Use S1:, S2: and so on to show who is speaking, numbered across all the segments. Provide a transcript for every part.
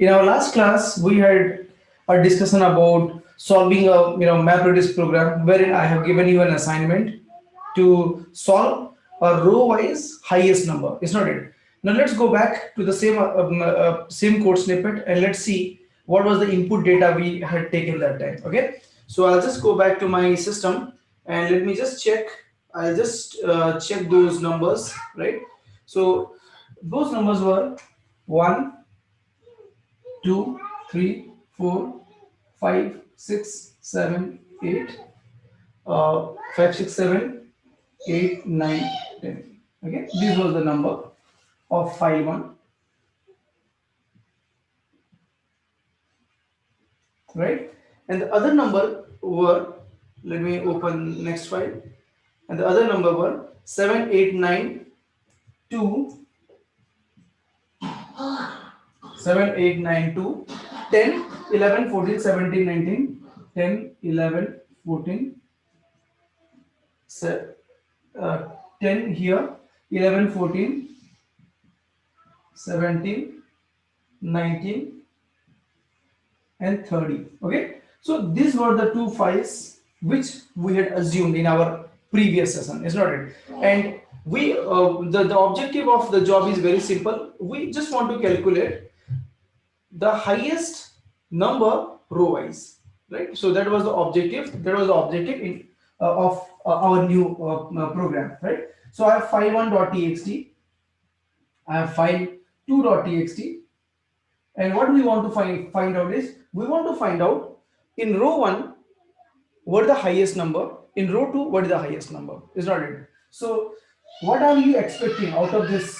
S1: In our last class, we had a discussion about solving a map-reduce program, wherein I have given you an assignment to solve a row-wise highest number. It's not it. Now let's go back to the same code snippet and let's see what was the input data we had taken that time. Okay, so I'll just go back to my system and let me just check. I'll just check those numbers, right? So those numbers were 1, 2, 3, 4, 5, 6, 7, 8, 5, 6, 7, 8, 9, 10. Okay, this was the number of file 1, right? And the other number were, let me open next file, and the other number were 7, 8, 9, 2, 7, 8, 9, 2, 10, 11, 14, 17, 19, 10, 11, 14, 10 here, 11, 14, 17, 19, and 30. Okay, so these were the two files which we had assumed in our previous session, is not it? And we the objective of the job is very simple. We just want to calculate the highest number row wise, right? So that was the objective. That was the objective in of our new program, right? So I have file1.txt, I have file2.txt, and what we want to find out is, we want to find out in row 1 what the highest number, in row 2 what is the highest number, is not it? So what are you expecting out of this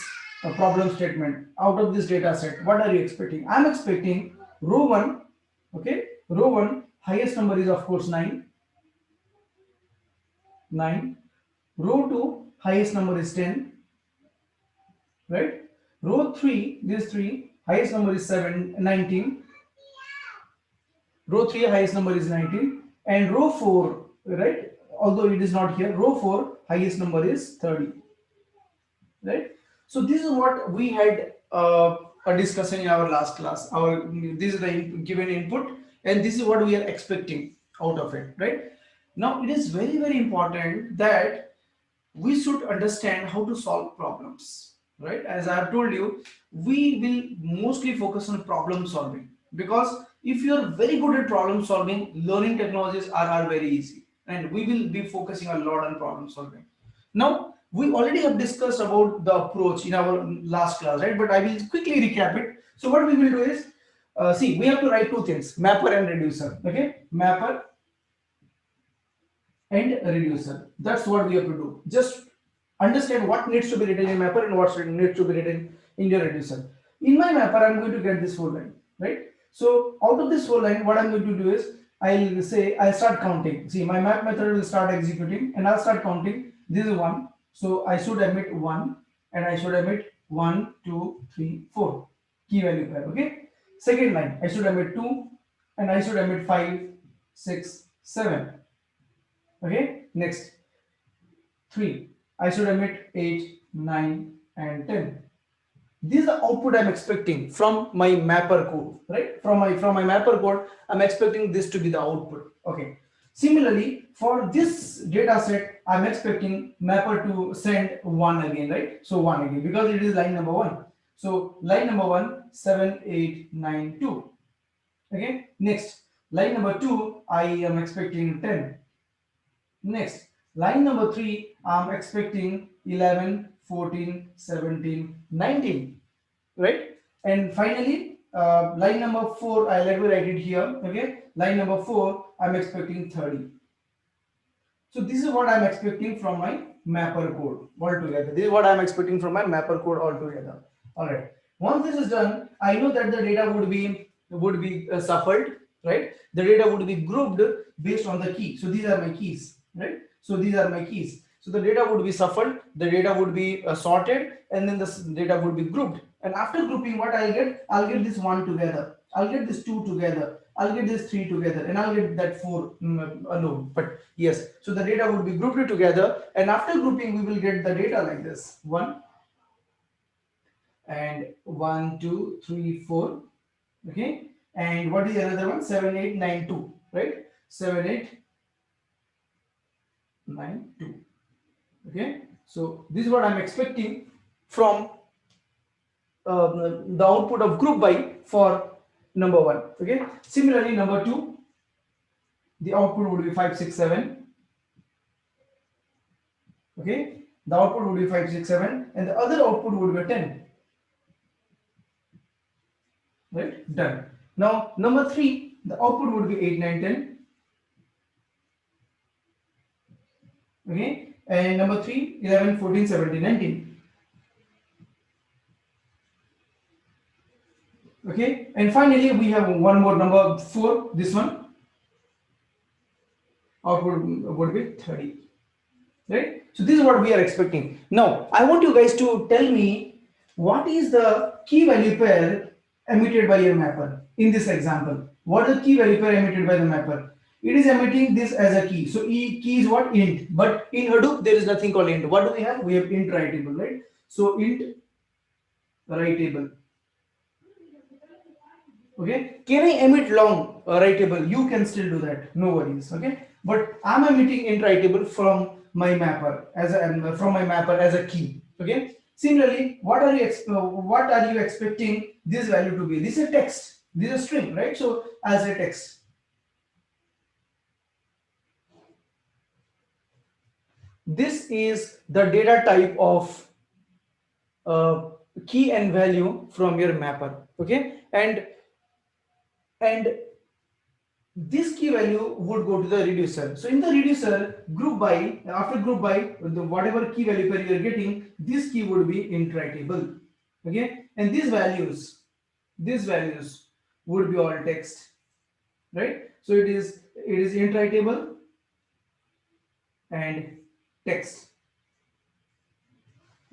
S1: problem statement, out of this data set? What are you expecting? I'm expecting row 1, okay, row 1 highest number is of course 9, row 2 highest number is 10, right? Row 3, this 3 highest number is 19, row 3 highest number is 19, and row 4, right, although it is not here, row 4 highest number is 30, right? So this is what we had a discussion in our last class. This is the given input, and this is what we are expecting out of it, right? Now it is very, very important that we should understand how to solve problems, right? As I have told you, we will mostly focus on problem solving, because if you are very good at problem solving, learning technologies are very easy, and we will be focusing a lot on problem solving. Now we already have discussed about the approach in our last class, right? But I will quickly recap it. So what we will do is, see, we have to write two things: mapper and reducer. Okay, mapper and reducer. That's what we have to do. Just understand what needs to be written in mapper and what needs to be written in your reducer. In my mapper, I'm going to get this whole line, right? So out of this whole line, what I'm going to do is, I'll start counting. See, my map method will start executing, and I'll start counting. This is 1, so I should emit 1, and I should emit 1, 2, 3, 4 key value pair. Okay. Second line, I should emit 2, and I should emit 5, 6, 7. Okay. Next 3, I should emit 8, 9, and 10. This is the output I'm expecting from my mapper code, right? From my mapper code, I'm expecting this to be the output. Okay. Similarly, for this data set, I'm expecting mapper to send 1 again, right? So 1 again, because it is line number 1. So line number 1, 7, 8, 9, 2. Okay. Next, line number 2, I am expecting 10. Next, line number 3, I'm expecting 11, 14, 17, 19, right? And finally, line number 4, let me write it here. Okay, line number 4, I'm expecting 30. So this is what I'm expecting from my mapper code altogether. This is what I'm expecting from my mapper code altogether. All right. Once this is done, I know that the data would be shuffled, right? The data would be grouped based on the key. So these are my keys, right? So these are my keys. So the data would be shuffled, the data would be sorted, and then the data would be grouped. And after grouping, what I'll get this 1 together, I'll get this 2 together, I'll get this 3 together, and I'll get that 4 alone. But yes, so the data would be grouped together, and after grouping, we will get the data like this: 1 and 1, 2, 3, 4, Okay, and what is another one? 7892, right? 7892. Okay, so this is what I'm expecting from the output of group by for number one. Okay, similarly number two, the output would be 567. Okay, the output would be 567 and the other output would be 10. Right, done. Now number three, the output would be 8 9 10. Okay, and number 3 11 14 17 19. Okay, and finally we have one more, number 4, this one, output would be 30. Right, so this is what we are expecting. Now I want you guys to tell me what is the key value pair emitted by your mapper in this example. What is the key value pair emitted by the mapper? It is emitting this as a key. So key is what? Int. But in Hadoop there is nothing called int. What do we have? We have int writable, right? So int writable. Okay, can I emit long writable? You can still do that, no worries. Okay, but I'm emitting int writable from my mapper as a key. Okay, similarly, what are you expecting this value to be? This is a text, this is a string, right? So as a text, this is the data type of key and value from your mapper. Okay, and this key value would go to the reducer. So in the reducer, group by, after group by, whatever key value pair you are getting, this key would be int writable. Okay, and these values would be all text, right? So it is int writable and text.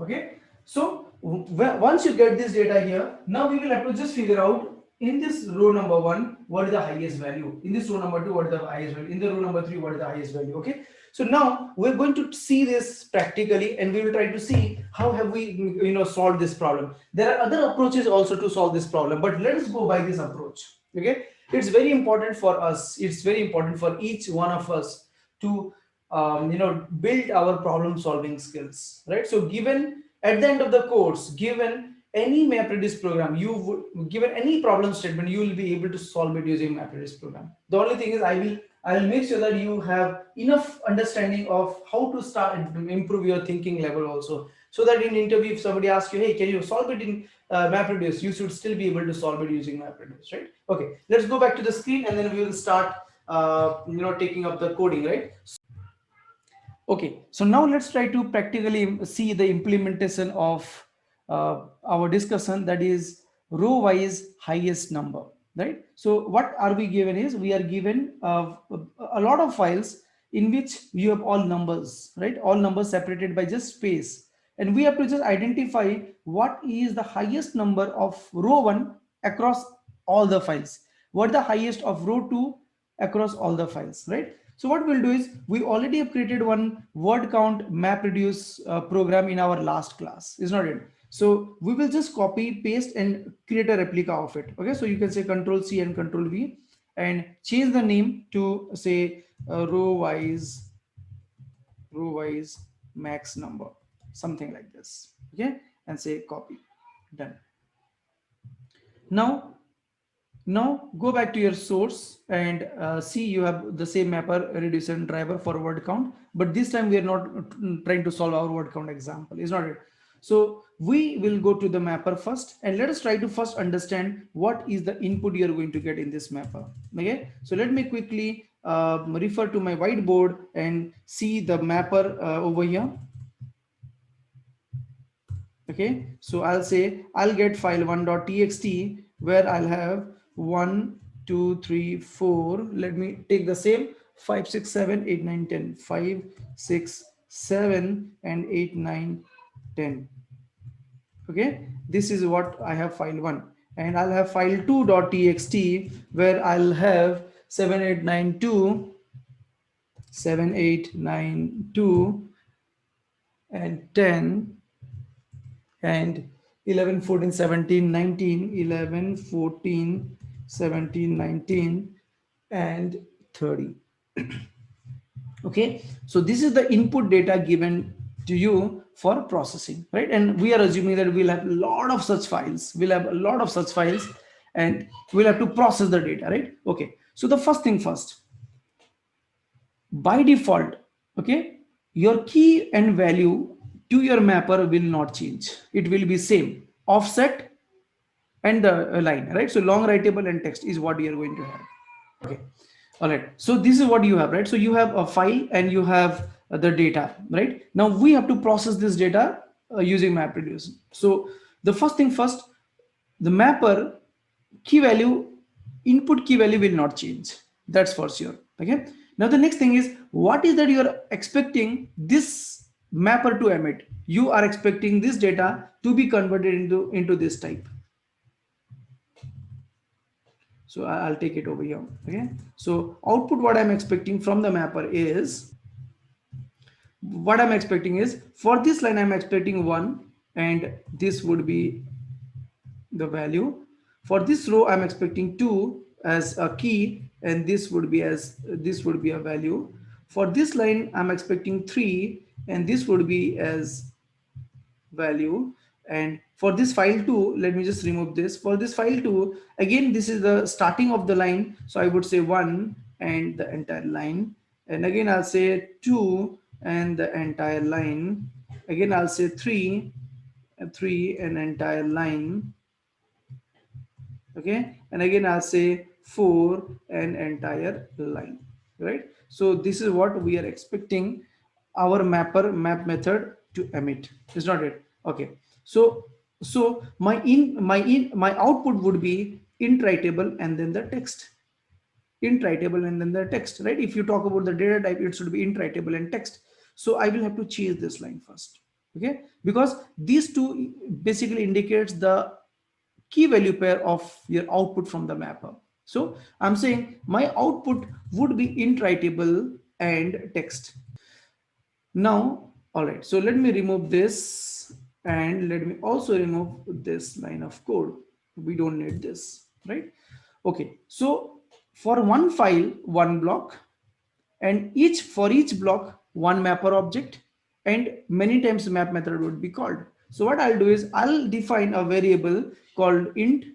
S1: Okay, so once you get this data here, now we will have to just figure out in this row number 1 what is the highest value, in this row number 2 what is the highest value, in the row number 3 what is the highest value. Okay, so now we're going to see this practically and we will try to see how have we solved this problem. There are other approaches also to solve this problem, but let us go by this approach. Okay, it's very important for us, it's very important for each one of us to build our problem solving skills, right? So given at the end of the course, given any MapReduce program, given any problem statement, you will be able to solve it using MapReduce program. The only thing is I will make sure that you have enough understanding of how to start and improve your thinking level also, so that in interview if somebody asks you, hey, can you solve it in MapReduce, you should still be able to solve it using MapReduce, right? Okay, let's go back to the screen and then we will start taking up the coding, right? Okay, so now let's try to practically see the implementation of our discussion, that is row wise highest number, right? So what are we given is, we are given a lot of files in which you have all numbers, right? All numbers separated by just space, and we have to just identify what is the highest number of row 1 across all the files, what the highest of row 2 across all the files, right? So what we'll do is, we already have created one word count MapReduce program in our last class, is not it? So we will just copy, paste and create a replica of it. Okay, so you can say Control C and Control V and change the name to say row wise max number, something like this. Okay, and say copy, done. Now go back to your source and see you have the same mapper, reducer and driver for word count, but this time we are not trying to solve our word count example, is not it? So we will go to the mapper first and let us try to first understand what is the input you are going to get in this mapper. Okay, so let me quickly refer to my whiteboard and see the mapper over here. Okay, so I'll say I'll get file 1.txt where I'll have 1 2 3 4, let me take the same 5 6 7 8 9 10, 5 6 7 and 8 9 10. Okay, this is what I have file 1, and I'll have file 2.txt where I'll have 7892 7892 and 10 and 11, 14, 17, 19, 11, 14, 17, 19, and 30. Okay, so this is the input data given to you for processing, right? And we are assuming that we'll have a lot of such files. We'll have a lot of such files and we'll have to process the data, right? Okay, so the first thing first, by default, okay, your key and value to your mapper will not change. It will be same, offset and the line, right? So long writable and text is what you are going to have. Okay, all right, so this is what you have, right? So you have a file and you have the data, right? Now we have to process this data using MapReduce. So the first thing first, the mapper key value, input key value will not change, that's for sure. Okay, now the next thing is, what is that you are expecting this mapper to emit? You are expecting this data to be converted into this type. So I'll take it over here. Okay, so output, what I'm expecting from the mapper is, what I'm expecting is, for this line I'm expecting 1, and this would be the value. For this row I'm expecting 2 as a key, and this would be a value. For this line I'm expecting 3, and this would be as value. And for this file 2, let me just remove this. For this file 2, again this is the starting of the line, so I would say 1 and the entire line, and again I'll say 2 and the entire line, again I'll say 3 and entire line. Okay, and again I'll say 4 and entire line, right? So this is what we are expecting our map method to emit, is not it? Okay, so my output would be int writable and then the text, int writable and then the text, right? If you talk about the data type, it should be int writable and text. So I will have to change this line first. Okay, because these two basically indicates the key value pair of your output from the mapper. So I'm saying my output would be int writable and text. Now, all right, so let me remove this and let me also remove this line of code. We don't need this, right? Okay, so for one file, one block, and for each block, one mapper object, and many times map method would be called. So what I'll do is I'll define a variable called int,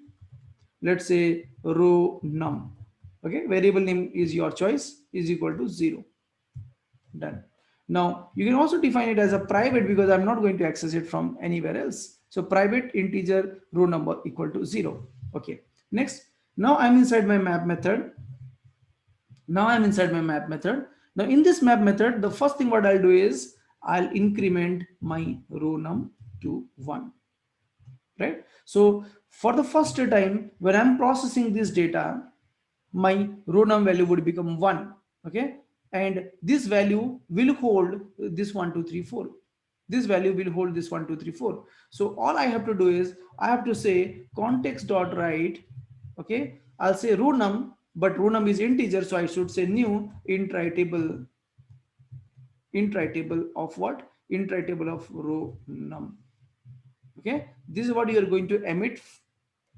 S1: let's say row num. Okay, variable name is your choice, is equal to 0. Done. Now you can also define it as a private, because I'm not going to access it from anywhere else. So private integer row number equal to 0. Okay, next, now I'm inside my map method. Now in this map method, the first thing what I'll do is I'll increment my row num to 1, right? So for the first time when I'm processing this data, my row num value would become 1. Okay, and this value will hold this 1 2 3 4. This value will hold this 1 2 3 4. So all I have to do is I have to say context dot write. Okay, I'll say row num, but row num is integer, so I should say new int writable of what? Int writable of row num. Okay, this is what you are going to emit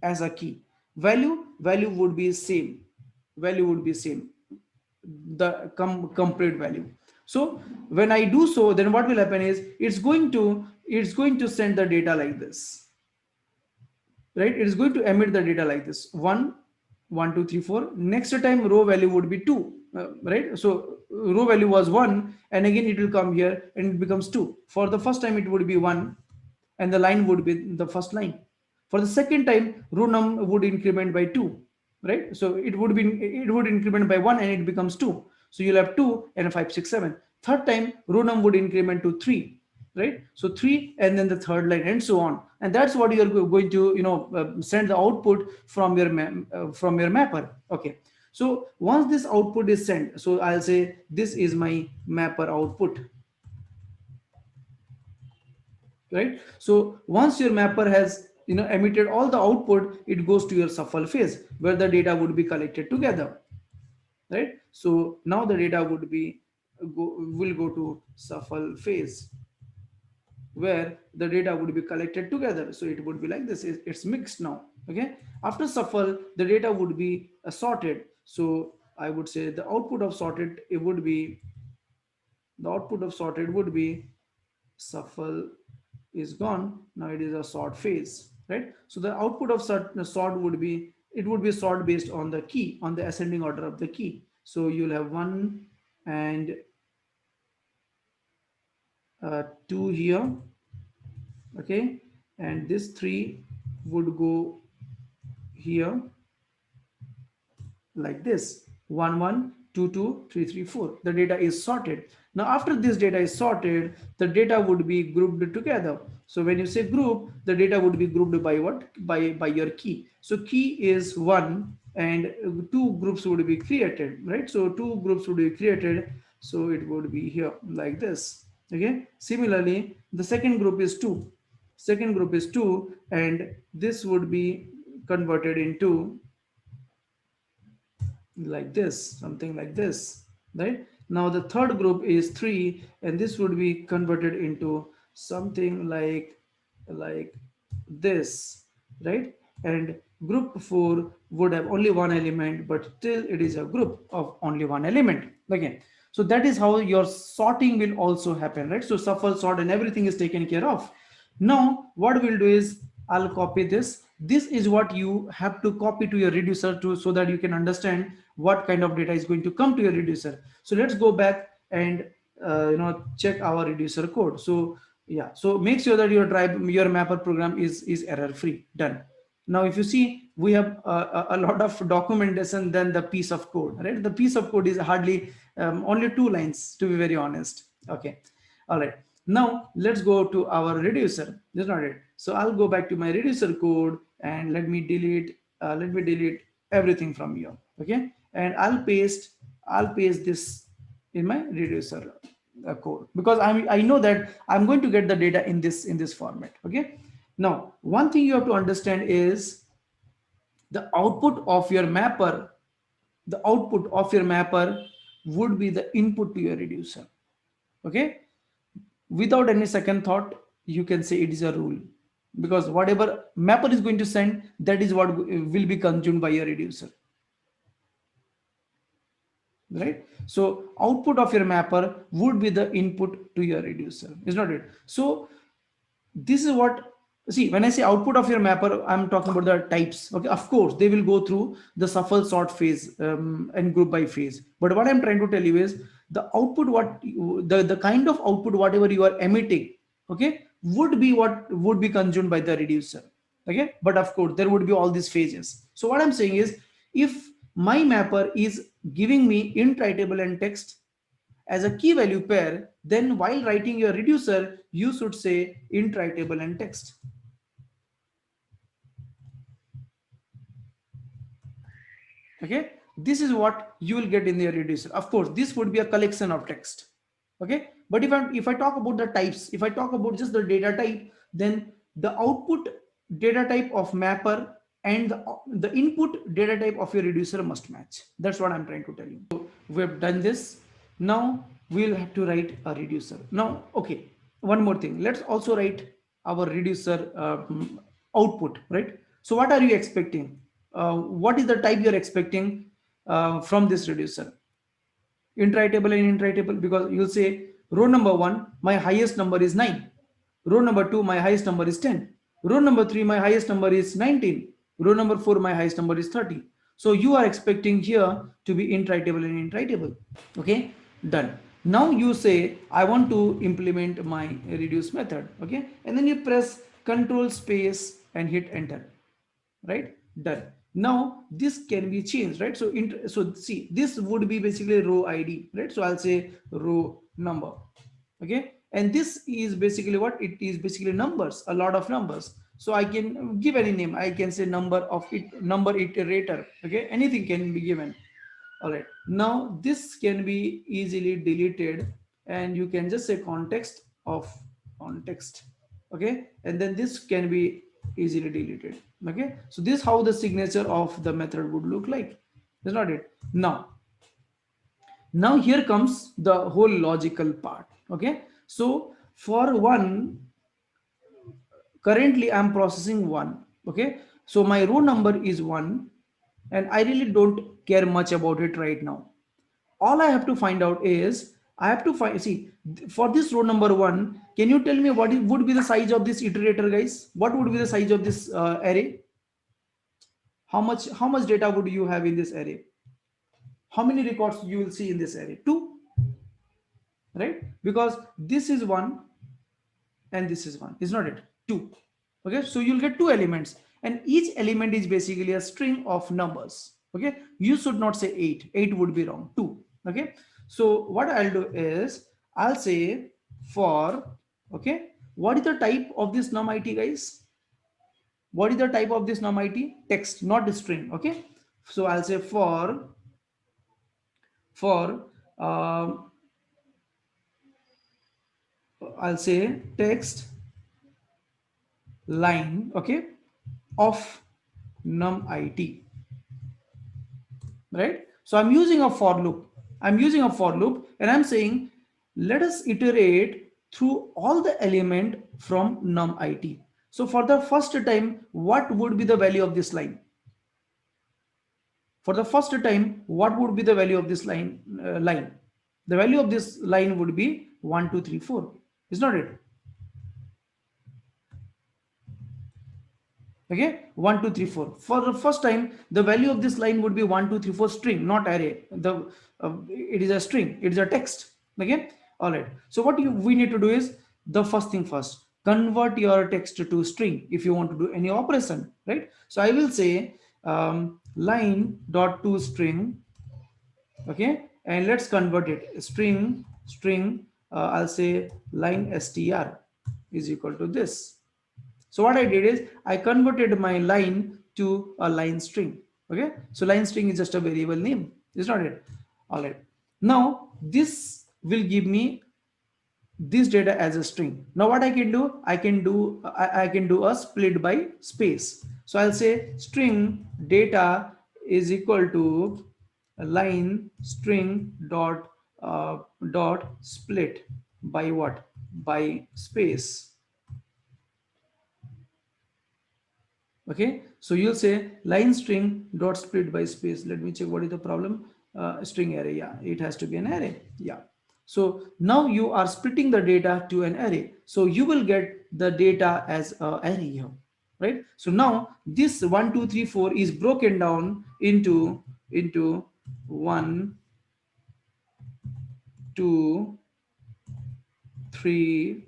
S1: as a key. Value would be same, the complete value. So when I do so, then what will happen is it's going to send the data like this, right? It is going to emit the data like this: 1 1 2 3 4. Next time row value would be 2, right? So row value was 1, and again it will come here and it becomes 2. For the first time it would be 1, and the line would be the first line. For the second time, row num would increment by 2, right? So it would increment by 1 and it becomes 2. So you'll have 2 and 5 6 7. Third time, row num would increment to 3, right? So 3 and then the third line and so on. And that's what you're going to send the output from your mapper. Okay. So once this output is sent, so I'll say this is my mapper output. Right? So once your mapper has emitted all the output, it goes to your shuffle phase where the data would be collected together, right? So now the data will go to shuffle phase. where the data would be collected together. So it would be like this. It's mixed now. Okay. After shuffle, the data would be sorted. So I would say the output of sorted, it would be, the output of sorted would be shuffle is gone. Now it is a sort phase, right? So the output of sort would be, it would be sort based on the key, on the ascending order of the key. So you'll have 1 and 2 here, okay, and this 3 would go here like this: 1 1 2 2 3 3 4. The data is sorted. Now after this data is sorted, the data would be grouped together. So when you say group, the data would be grouped by what? By your key. So key is 1 and 2 groups would be created, right? So 2 groups would be created, so it would be here like this. Okay, similarly the second group is 2, second group is 2, and this would be converted into like this, something like this, right? Now the third group is 3, and this would be converted into something like this, right? And group 4 would have only one element, but still it is a group of only one element. Again, so that is how your sorting will also happen, right? So shuffle, sort, and everything is taken care of. Now what we'll do is, I'll copy this. This is what you have to copy to your reducer to, so that you can understand what kind of data is going to come to your reducer. So let's go back and check our reducer code. So yeah, so make sure that your mapper program is error free. Done. Now if you see, we have a lot of documentation than the piece of code, right? The piece of code is hardly only 2 lines, to be very honest. Okay, all right. Now let's go to our reducer. That's not it. So I'll go back to my reducer code and let me delete everything from here. Okay, and I'll paste this in my reducer code, because I know that I'm going to get the data in this format. Okay, now one thing you have to understand is the output of your mapper, would be the input to your reducer. Okay, without any second thought, you can say it is a rule, because whatever mapper is going to send, that is what will be consumed by your reducer, right? So output of your mapper would be the input to your reducer, is not it? So this is what, see, when I say output of your mapper, I'm talking about the types. Okay, of course they will go through the shuffle, sort phase and group by phase, but what I'm trying to tell you is the output, the kind of output whatever you are emitting, okay, would be what would be consumed by the reducer. Okay, but of course there would be all these phases. So what I'm saying is, if my mapper is giving me int, writable, and text as a key value pair, then while writing your reducer, you should say int, writable, and text. Okay, this is what you will get in your reducer. Of course, this would be a collection of text. Okay, but if I talk about the types, if I talk about just the data type, then the output data type of mapper and the input data type of your reducer must match. That's what I'm trying to tell you. So we have done this. Now we'll have to write a reducer. Now, okay, one more thing. Let's also write our reducer output, right? So what are you expecting? What is the type you're expecting from this reducer? Int, writable, and int, writable, because you'll say row number 1, my highest number is 9. Row number 2, my highest number is 10. Row number 3, my highest number is 19. Row number 4, my highest number is 30. So you are expecting here to be int, writable, and int, writable. Okay, done. Now you say I want to implement my reduce method. Okay, and then you press control space and hit enter, right? Done. Now this can be changed, right? So see, this would be basically row ID, right? So I'll say row number. Okay, and this is basically what it is, basically numbers, a lot of numbers. So I can give any name. I can say number iterator. Okay, anything can be given. All right, now this can be easily deleted, and you can just say context of context. Okay, and then this can be easily deleted. Okay, so this is how the signature of the method would look like. That's not it. Now here comes the whole logical part. Okay, so for one, currently I'm processing 1. Okay, so my row number is 1, and I really don't care much about it right now. All I have to find out is I have to find, see, for this row number 1, can you tell me what would be the size of this iterator, guys? What would be the size of this array? How much data would you have in this array? How many records you will see in this array? 2, right? Because this is 1 and this is 1, is not it? 2. Okay, so you'll get 2 elements, and each element is basically a string of numbers. Okay, you should not say 8. 8 would be wrong. 2. Okay, so what I'll do is I'll say for, okay, what is the type of this num_it, guys? What is the type of this num_it? Text, not string. Okay, so I'll say for I'll say text line, okay, of num_it, right? So I'm using a for loop. And I'm saying let us iterate through all the element from num_it. So for the first time, what would be the value of this line? For the first time, what would be the value of this line? The value of this line would be 1 2 3 4, is not it? Okay, 1 2 3 4. For the first time, the value of this line would be 1 2 3 4, string, not array. It is a string, it is a text. Okay, all right. So what we need to do is, the first thing first, convert your text to string if you want to do any operation, right? So I will say line dot to string. Okay, and let's convert it. String, I'll say line str is equal to this. So what I did is I converted my line to a line string. Okay, so line string is just a variable name, is not it? All right, now this will give me this data as a string. Now what I can do, I can do a split by space. So I'll say string data is equal to line string dot split by what? By space. Okay, so you'll say line string dot split by space. Let me check what is the problem. String array, yeah, it has to be an array. Yeah, so now you are splitting the data to an array, so you will get the data as a array here, right? So now this 1 2 3 4 is broken down into 1 2 3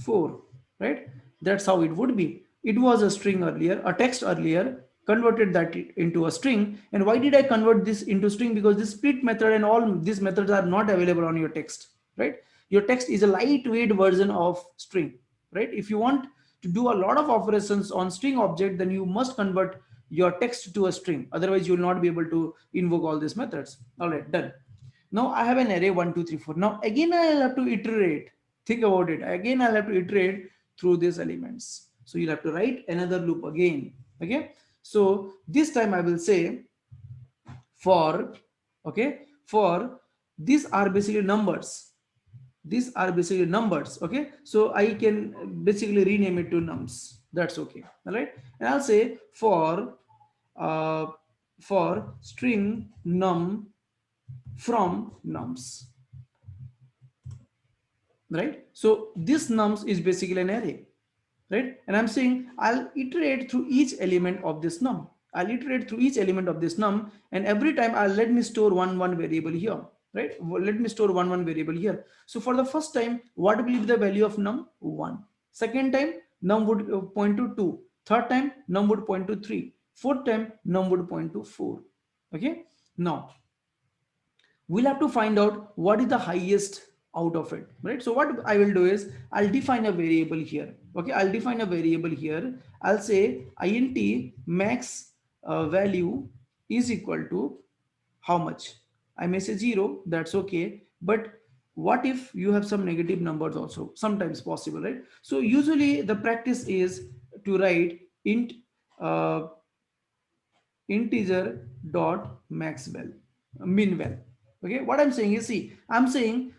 S1: 4, right? That's how it would be. It was a string earlier, a text earlier, converted that into a string. And why did I convert this into string? Because this split method and all these methods are not available on your text, right? Your text is a lightweight version of string, right? If you want to do a lot of operations on string object, then you must convert your text to a string. Otherwise you will not be able to invoke all these methods. All right, done. Now I have an array 1 2 3 4. Now again I'll have to iterate. Think about it. Again I'll have to iterate through these elements. So you'll have to write another loop again. Okay, so this time I will say for, okay, for these are basically numbers. These are basically numbers. Okay, so I can basically rename it to nums. That's okay. All right, and I'll say uh, for string num from nums, right? So this nums is basically an array, right? And I'm saying I'll iterate through each element of this num. And every time I'll let me store one variable here, right? Let me store one variable here. So for the first time, what will be the value of num? 1. Second time, num would point to 2. Third time, num would point to 3. Fourth time, num would point to 4. Okay, now we'll have to find out what is the highest out of it, right? So what I will do is I'll define a variable here. Okay, I'll define a variable here. I'll say int max value is equal to how much? I may say 0, that's okay, but what if you have some negative numbers also? Sometimes possible, right? So usually the practice is to write int uh, integer dot max val, min val. Okay, what I'm saying is, see, I'm saying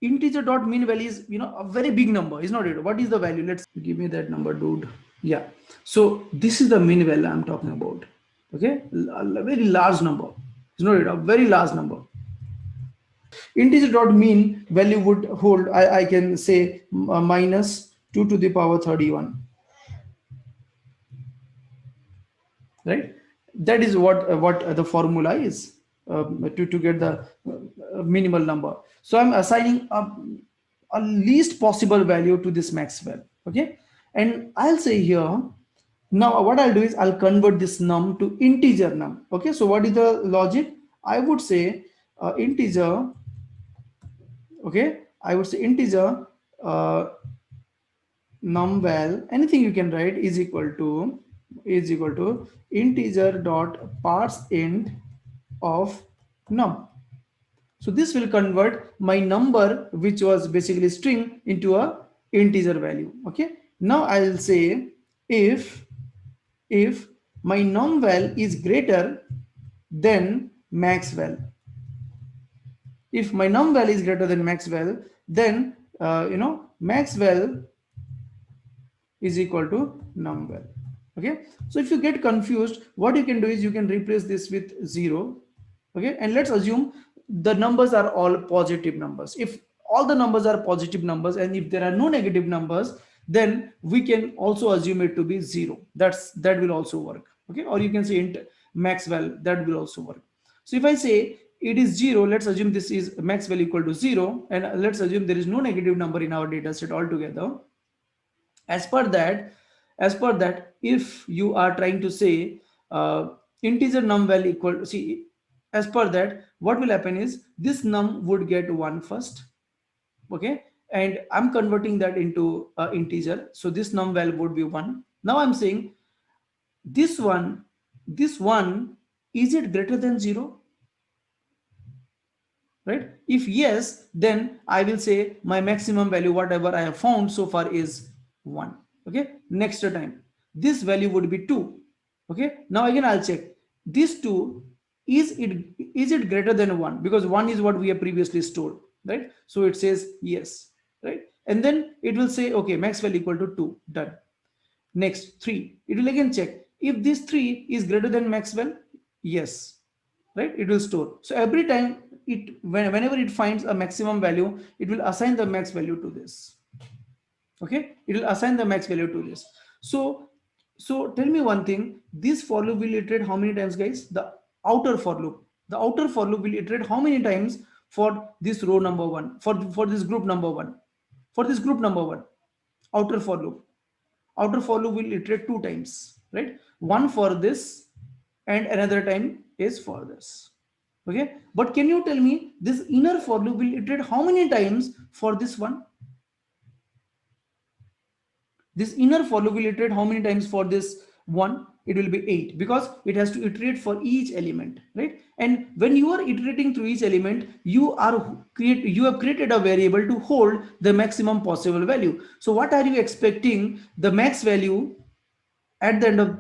S1: integer dot mean value is, a very big number, is not it? What is the value? Let's give me that number, dude. Yeah, so this is the mean value I'm talking about. Okay, a very large number, is not it? A very large number. Integer dot mean value would hold, I can say, minus 2 to the power 31, right? That is what the formula is, to get the minimal number. So I'm assigning a least possible value to this Maxwell. Okay, and I'll say here, now what I'll do is I'll convert this num to integer num. Okay, so what is the logic? I would say integer. Okay, I would say integer numval, anything you can write, is equal to integer dot parseInt of num. So this will convert my number, which was basically string, into a integer value. Okay, now I'll say if my numval is greater than Maxwell. If my numval is greater than Maxwell, then Maxwell is equal to numval. Okay, so if you get confused, what you can do is you can replace this with 0. Okay, and let's assume the numbers are all positive numbers. If all the numbers are positive numbers, and if there are no negative numbers, then we can also assume it to be 0. That will also work. Okay, or you can say int Maxwell, that will also work. So if I say it is 0, let's assume this is Maxwell equal to 0, and let's assume there is no negative number in our data set altogether. As per that, if you are trying to say integer numval equal, see, as per that, what will happen is this num would get 1 first. Okay, and I'm converting that into integer, so this numval would be 1. Now I'm saying this one, is it greater than 0? Right? If yes, then I will say my maximum value, whatever I have found so far, is 1. Okay, next time this value would be 2. Okay, now again I'll check this 2, is it greater than 1, because 1 is what we have previously stored, right? So it says yes, right? And then it will say, okay, Maxwell equal to 2, done. Next 3, it will again check if this 3 is greater than Maxwell, yes, right? It will store. So every time whenever it finds a maximum value, it will assign the max value to this. Okay, it will assign the max value to this. So tell me one thing, this for loop will iterate how many times, guys? The outer for loop will iterate how many times for this row number 1, for this group number 1, outer for loop will iterate 2 times, right? One for this and another time is for this. Okay, but can you tell me this inner for loop will iterate how many times for this one? This inner for loop will iterate how many times for this one? It will be 8, because it has to iterate for each element, right? And when you are iterating through each element, you have created a variable to hold the maximum possible value. So what are you expecting the max value at the end of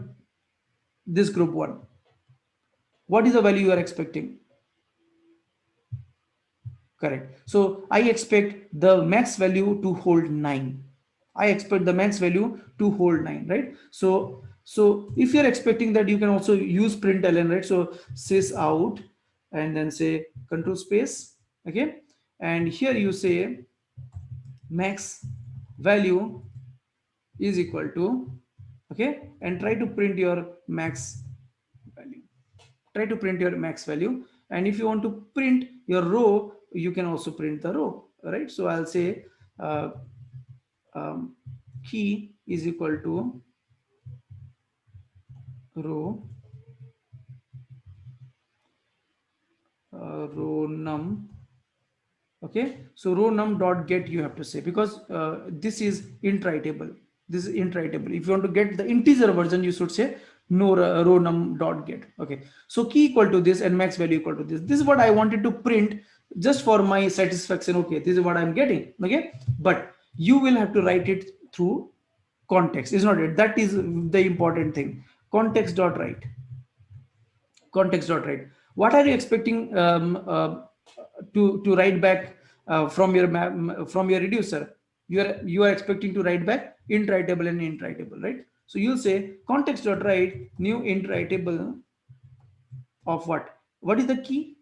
S1: this group 1? What is the value you are expecting? Correct. So I expect the max value to hold 9. I expect the max value to hold 9, right? So if you're expecting that, you can also use println, right? So sys out and then say control space. Okay, and here you say max value is equal to, okay, and try to print your max value. And if you want to print your row, you can also print the row, right? So I'll say key is equal to row num. Okay, so row num dot get you have to say, because this is iterable. If you want to get the integer version, you should say no row num dot get. Okay, so key equal to this and max value equal to this. This is what I wanted to print just for my satisfaction. Okay, this is what I'm getting. Okay, but you will have to write it through context, is not it? That is the important thing. Context dot write. What are you expecting to write back from your reducer, you are expecting to write back int writable and int writable, right? So you'll say context dot write new int writable of what is the key?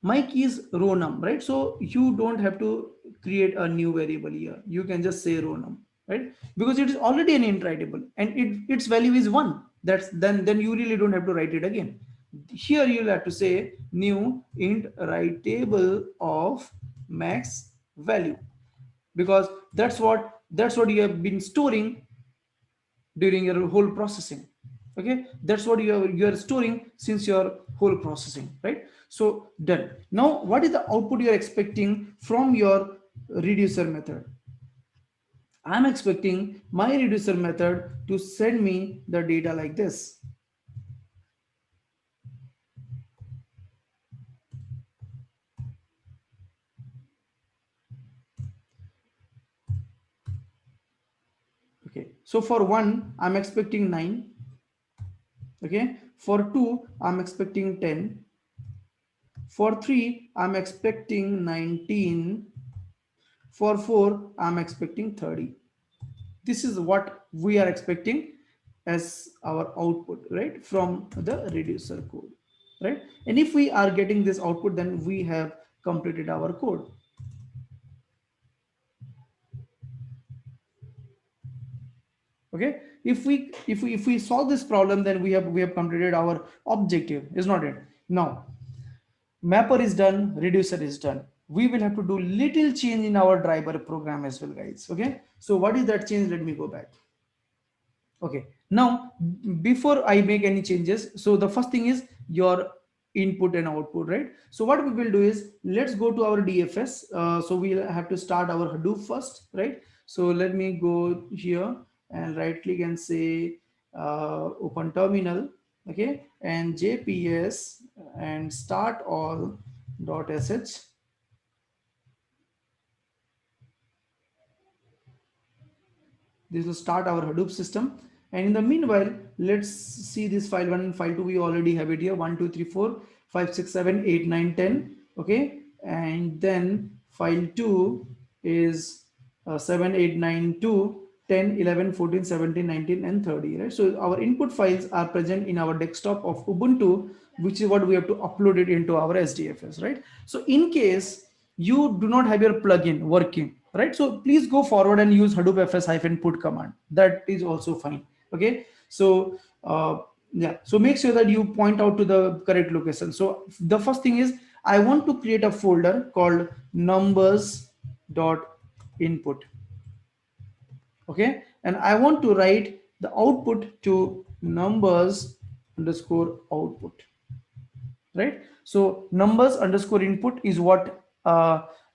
S1: My key is row num, right? So you don't have to create a new variable here, you can just say row num, right? Because it is already an int writable and its value is 1. That's then you really don't have to write it again. Here you'll have to say new int writable of max value, because that's what you have been storing during your whole processing. Okay, that's what you are storing since your whole processing, right? So done. Now what is the output you are expecting from your reducer method? I'm expecting my reducer method to send me the data like this. Okay, so for 1 I'm expecting 9. Okay, for 2 I'm expecting 10. For 3 I'm expecting 19. For 4 I'm expecting 30. This is what we are expecting as our output, right, from the reducer code, right? And if we are getting this output, then we have completed our code. Okay, if we solve this problem, then we have completed our objective, is not it? Now mapper is done, reducer is done. We will have to do little change in our driver program as well, guys. Okay, so what is that change? Let me go back. Okay, now before I make any changes, so the first thing is your input and output, right? So what we will do is, let's go to our DFS. So we'll have to start our Hadoop first, right? So let me go here and right click and say open terminal, okay, and JPS and start all .sh. This will start our Hadoop system. And in the meanwhile, let's see this file 1 and file 2. We already have it here: 1 2 3 4 5 6 7 8 9 10. Okay, and then file 2 is 7 8 9 2 10 11 14 17 19 and 30, right? So our input files are present in our desktop of Ubuntu, which is what we have to upload it into our SDFS, right? So in case you do not have your plugin working, right, so please go forward and use Hadoop fs-put command. That is also fine. Okay, so yeah, so make sure that you point out to the correct location. So the first thing is, I want to create a folder called numbers.input. Okay, and I want to write the output to numbers underscore output, right? So numbers underscore input is what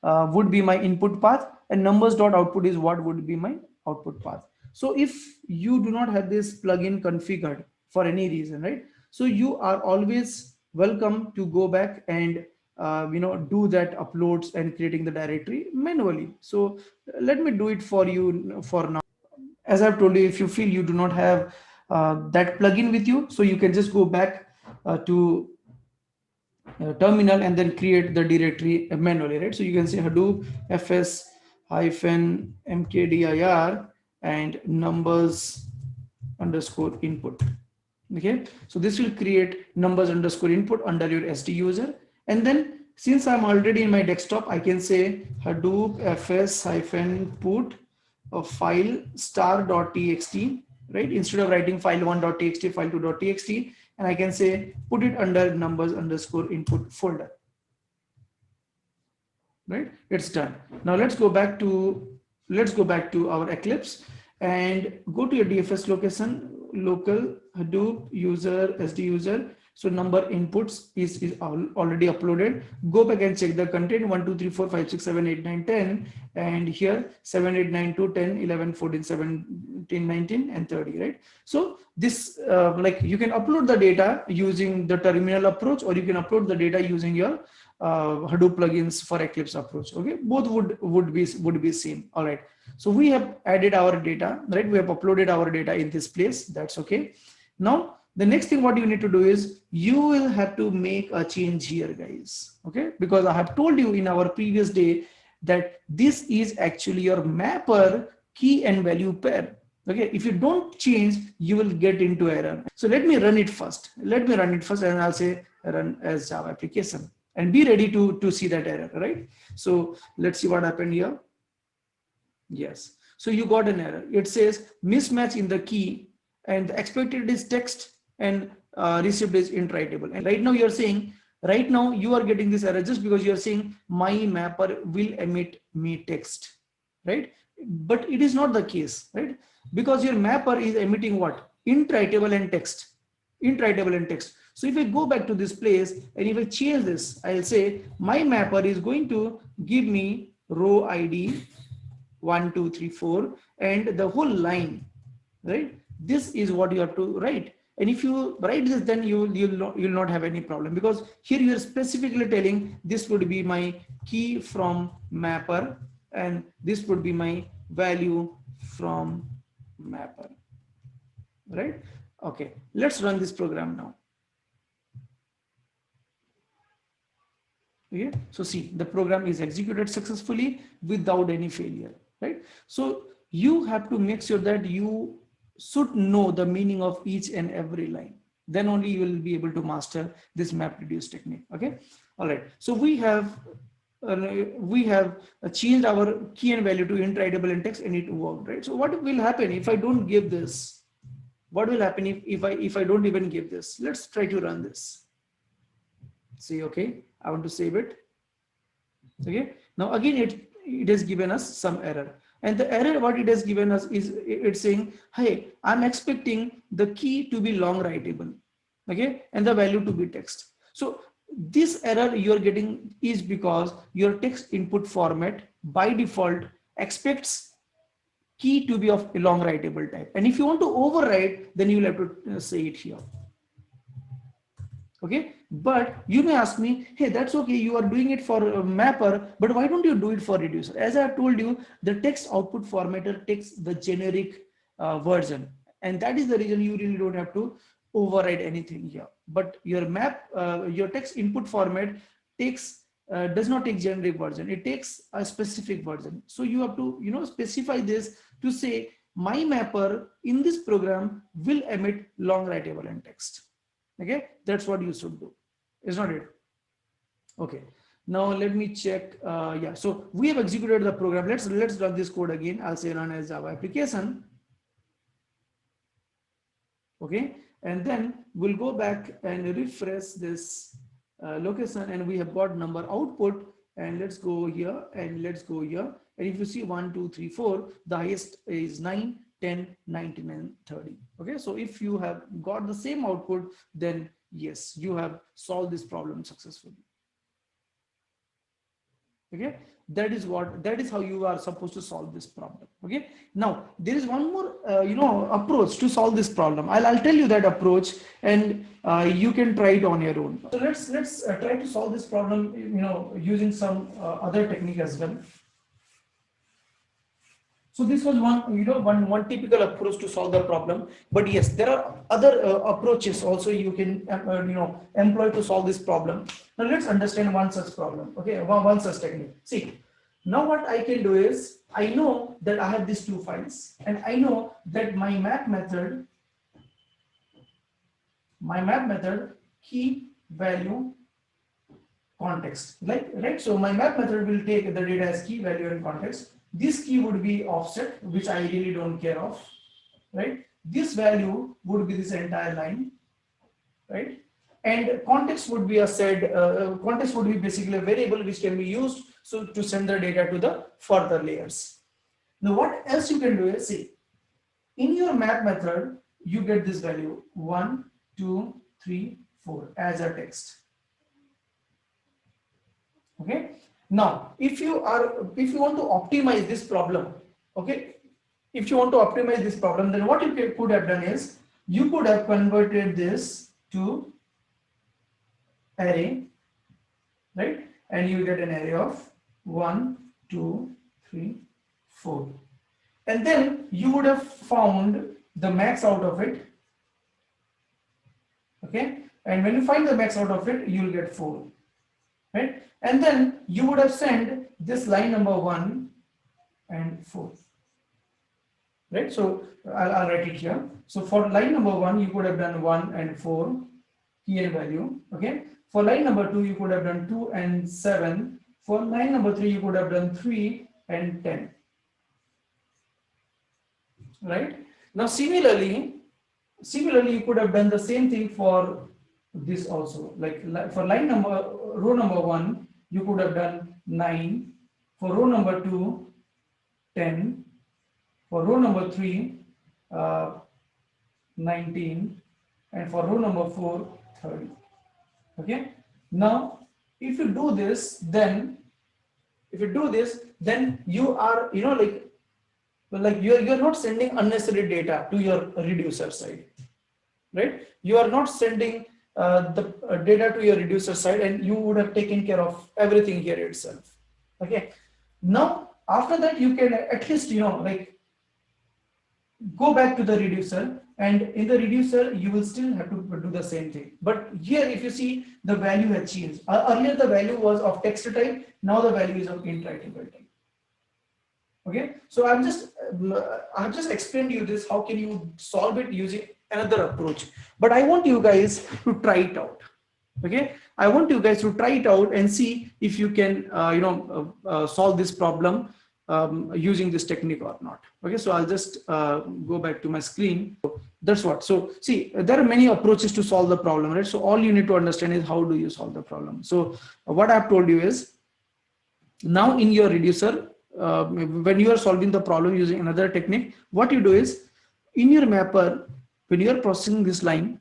S1: would be my input path, and numbers dot output is what would be my output path. So if you do not have this plugin configured for any reason, right, so you are always welcome to go back and do that uploads and creating the directory manually. So let me do it for you for now. As I've told you, if you feel you do not have that plugin with you, so you can just go back to terminal and then create the directory manually, right? So you can say Hadoop fs hyphen mkdir and numbers underscore input. Okay, so this will create numbers underscore input under your SD user. And then since I'm already in my desktop, I can say Hadoop fs hyphen put a file star.txt, right? Instead of writing file1.txt, file2.txt, and I can say put it under numbers underscore input folder. Right, it's done. Now let's go back to our Eclipse and go to your DFS location, local Hadoop user SD user. So number inputs is already uploaded. Go back and check the content: 1 2 3 4 5 6 7 8 9 10, and here 7 8 9 2 10 11 14 17 19 and 30, right? So this like you can upload the data using the terminal approach, or you can upload the data using your Hadoop plugins for Eclipse approach. Okay, both would be same. All right, so we have added our data, right? We have uploaded our data in this place. That's okay. Now the next thing what you need to do is you will have to make a change here, guys. Okay, because I have told you in our previous day that this is actually your mapper key and value pair. Okay, if you don't change, you will get into error. So let me run it first. And I'll say run as Java application and be ready to see that error, right? So let's see what happened here. Yes. So you got an error. It says mismatch in the key and the expected is text and received is int-writable. And right now you're saying, right now you are getting this error just because you're saying my mapper will emit me text, right? But it is not the case, right? Because your mapper is emitting what? Int-writable and text. Int-writable and text. So if I go back to this place and if I change this, I'll say my mapper is going to give me row ID 1, 2, 3, 4 and the whole line, right? This is what you have to write. And if you write this, then you'll not have any problem, because here you are specifically telling this would be my key from mapper and this would be my value from mapper, right? Okay, let's run this program now. Okay, so see, the program is executed successfully without any failure, right? So you have to make sure that you should know the meaning of each and every line. Then only you will be able to master this map reduce technique. Okay, all right. So we have changed our key and value to int-writable and text, and it worked, right? So what will happen if I don't give this? What will happen if I don't even give this? Let's try to run this. See, okay, I want to save it. Okay, now again it has given us some error, and the error what it has given us is it's saying, hey, I'm expecting the key to be long writable, okay, and the value to be text. So this error you're getting is because your text input format by default expects key to be of a long writable type, and if you want to overwrite, then you will have to say it here. Okay, but you may ask me, hey, that's okay, you are doing it for a mapper, but why don't you do it for reducer? As I have told you, the text output formatter takes the generic version, and that is the reason you really don't have to override anything here. But your your text input format does not take generic version, it takes a specific version. So you have to specify this to say my mapper in this program will emit long writable and text. Okay, that's what you should do, is not it? Okay, now let me check. Yeah, so we have executed the program. Let's run this code again. I'll say run as Java application. Okay, and then we'll go back and refresh this location, and we have got number output. And let's go here and let's go here. And if you see 1, 2, 3, 4, the highest is 9, 10, 19, and 30. Okay, so if you have got the same output, then yes, you have solved this problem successfully. Okay, that is how you are supposed to solve this problem. Okay, now there is one more approach to solve this problem. I'll tell you that approach, and you can try it on your own. So let's try to solve this problem using some other technique as well. So this was one typical approach to solve the problem, but yes, there are other approaches also you can employ to solve this problem. Now let's understand one such problem. Okay, one such technique. See, now what I can do is I know that I have these two files, and I know that my map method key value context, right? So my map method will take the data as key value and context. This key would be offset, which I really don't care of, right? This value would be this entire line, right? And context would be context would be basically a variable which can be used to send the data to the further layers. Now what else you can do is, see, in your map method, you get this value 1, 2, 3, 4 as a text. Okay. Now, if you want to optimize this problem, okay, if you want to optimize this problem, then what you could have done is you could have converted this to array, right? And you get an array of 1, 2, 3, 4, and then you would have found the max out of it. Okay, and when you find the max out of it, you will get 4. right? And then you would have sent this line number 1 and 4, right? So I'll write it here. So for line number 1, you could have done 1 and 4 key and value. Okay. For line number 2, you could have done 2 and 7. For line number 3, you could have done 3 and 10. Right. Now similarly, you could have done the same thing for this also. Like for row number 1, you could have done 9. For row number 2, 10. For row number 3, 19, and for row number 4, 30. Okay. Now, if you do this, then you are, you're not sending unnecessary data to your reducer side, right? You are not sending the data to your reducer side, and you would have taken care of everything here itself. Okay. Now, after that, you can at least, go back to the reducer, and in the reducer you will still have to do the same thing. But here, if you see, the value has changed. Earlier the value was of text type, now the value is of int writable type. Okay, so I've just explained to you this, how can you solve it using another approach. But I want you guys to try it out. Okay, I want you guys to try it out and see if you can solve this problem using this technique or not. Okay, so I'll just go back to my screen. That's what. So see, there are many approaches to solve the problem, right? So all you need to understand is how do you solve the problem. So what I've told you is, now in your reducer, when you are solving the problem using another technique, what you do is, in your mapper, when you are processing this line,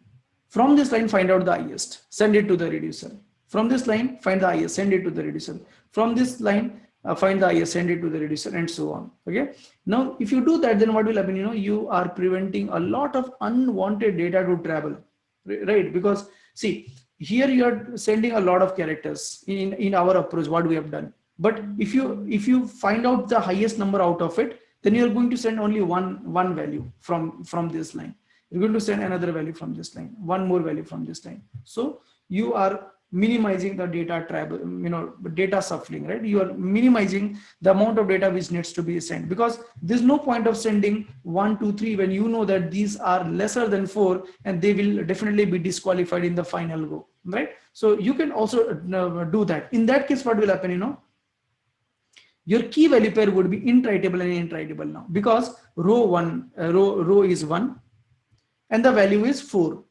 S1: from this line find out the highest, send it to the reducer. From this line find the highest, send it to the reducer. From this line find the highest, send it to the reducer, and so on. Okay, now if you do that, then what will happen? You are preventing a lot of unwanted data to travel, right? Because see, here you are sending a lot of characters in our approach, what we have done. But if you find out the highest number out of it, then you are going to send only one value from this line. You're going to send another value from this line, one more value from this line. So you are minimizing the data travel, data shuffling, right? You are minimizing the amount of data which needs to be sent, because there's no point of sending 1, 2, 3 when you know that these are lesser than 4 and they will definitely be disqualified in the final go, right? So you can also do that. In that case, what will happen? Your key value pair would be int writable and int writable now, because row is 1 and the value is 4.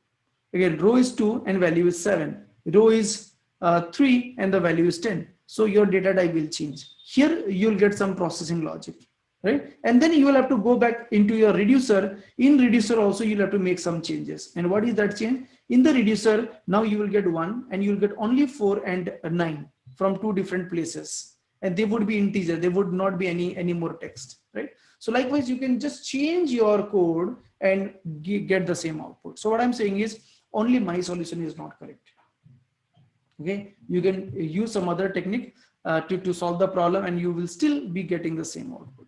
S1: Again, row is 2 and value is 7. Row is 3 and the value is 10. So your data type will change. Here you'll get some processing logic, right? And then you will have to go back into your reducer. In reducer also you'll have to make some changes. And what is that change? In the reducer, now you will get 1 and you'll get only 4 and 9 from 2 different places. And they would be integer, there would not be any more text, right? So likewise, you can just change your code and get the same output. So what I'm saying is, only my solution is not correct. Okay, you can use some other technique to solve the problem and you will still be getting the same output.